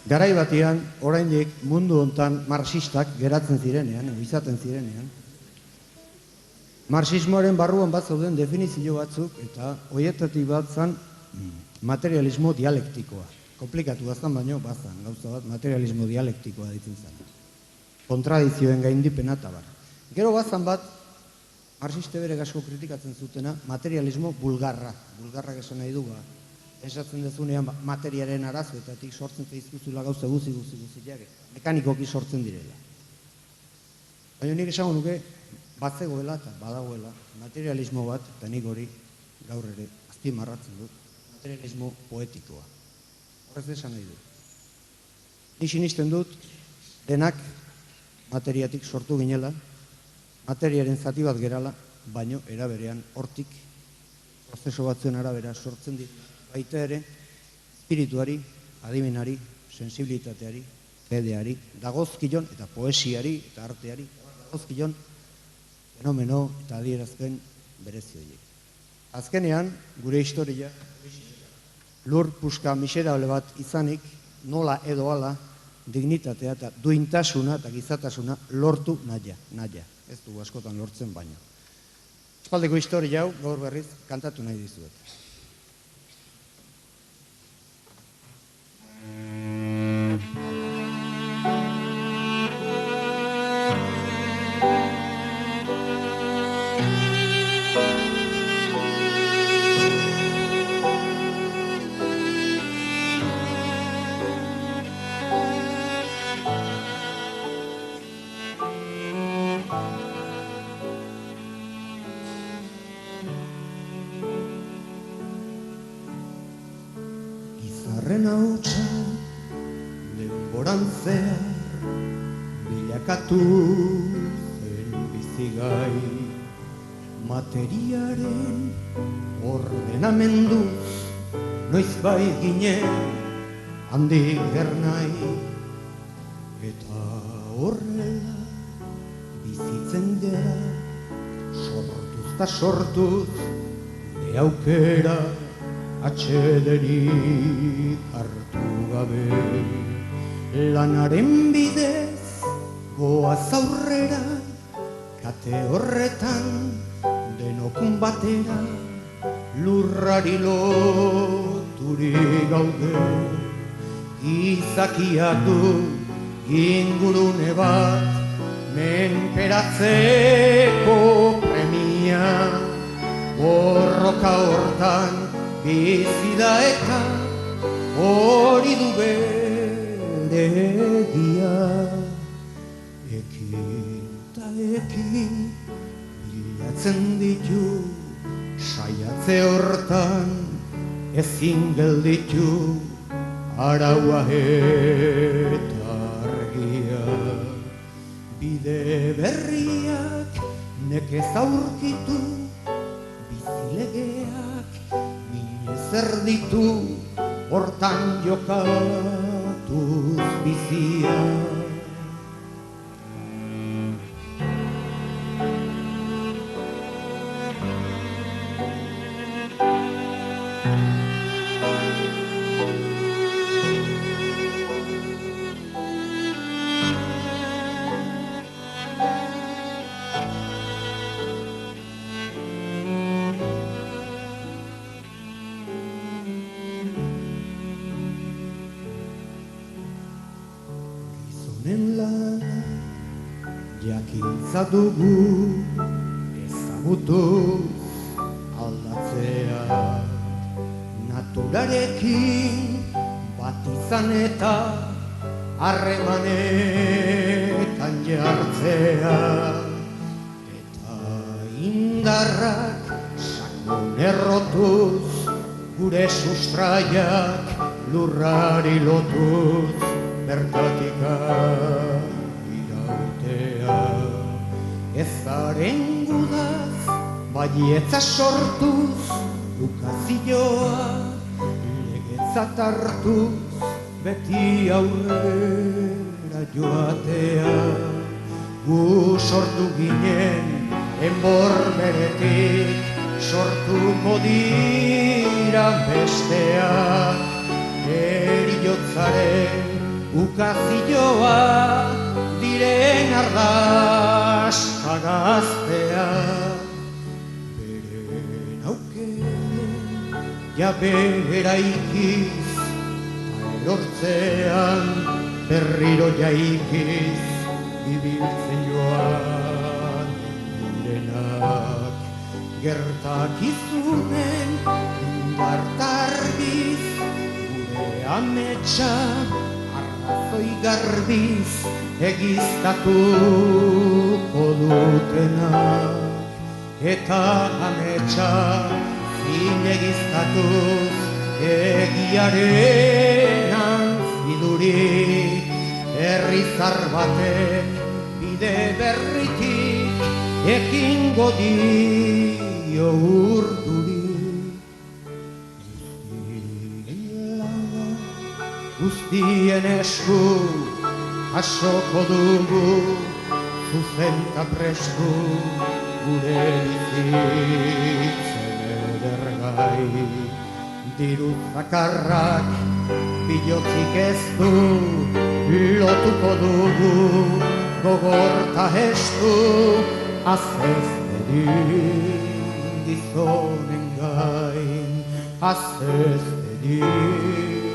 Garai batean, oraindik mundu hontan marxistak geratzen zirenean, izaten zirenean, marxismoaren barruan bat zauden definizio batzuk, eta horietatik bat zan materialismo dialektikoa. Komplikatu bazan, baino bazan, gauza bat, materialismo dialektikoa ditzen zen. Kontradizioen gaindipena eta bar. Gero bazan bat, marxiste bere asko kritikatzen zutena, materialismo bulgarra. Bulgarrak esan nahi du, esatzen dezunean materiaren arazoetatik sortzen zaizkuzula gauza guziak, mekanikoki sortzen direla. Baina nik esango nuke, batzegoela eta badagoela materialismo bat, eta nik hori gaur ere azpimarratzen dut, materialismo poetikoa. Horrez esan nahi du. Ni sinisten dut, denak materiatik sortu ginela, materiaren zati bat gerala, baino eraberean hortik, prozeso batzuen arabera sortzen dit, baita ere, espirituari, adimenari, sensibilitateari, fedeari, dagozkion eta poesiari eta arteari, dagozkion fenomeno eta adierazpen berezioiek. Azkenean, gure historia, lur puska miserable bat izanik, nola edo ala, dignitatea eta duintasuna eta gizatasuna lortu naia. Ez du askotan lortzen baino. Espaldeko historia hau, gaur berriz, kantatu nahi dizuet. Izarren hautsa denboran zehar bilakatu zen bizigai, materiaren ordenamenduz noizbait ginen handik gernai, eta horrela bizitzen gera, sortuz ta sortuz de aukera atxederik hartu gabe. Lanaren bidez goaz aurrera, kate horretan denokun batera, lurrari loturik gaude. Gizakiak du ingurune bat, menperatzeko premia, borroka hortan bizi da eta hori du bere egia. Ekin eta ekin bilatzen ditu, saiatze hortan ezin gelditu, araua eta argia. Bide berriak nekez aurkitu, bizilegeak zer ditu, hortan jokatuz bizia. Lana jakintza dugu ezagutuz aldatzea, naturarekin bat izan eta harremanetan jartzea, eta indarrak sakon errotuz, gure sustraiak lurrari lotuz, bertatika irautea. Ezaren gudaz, baietza sortuz, ukazioa legetzat hartuz, beti aurrera joatea. Gu sortu ginen enborberetik, sortuko dira besteak, eriotzaren ukazioa diren ardaska gaztea, beren aukeren jabera ikiz, erortzean berriro jaikiz, ibiltzen joan direnak, gertakizunen indartargiz, gure ametsa arrazoi garbiz, egiztatuko dutenak, eta ametsa zinegiztatuz, egiaren antziduri, herrizar batek bide berritik ekingo dio urduri. Guztien esku jasoko dugu, zuzen eta prestu gure bizitzen edergai. Diru zakarrak bilotzik ez du, lotuko dugu gogorta estu, azeztedin gizonen gain, azeztedin.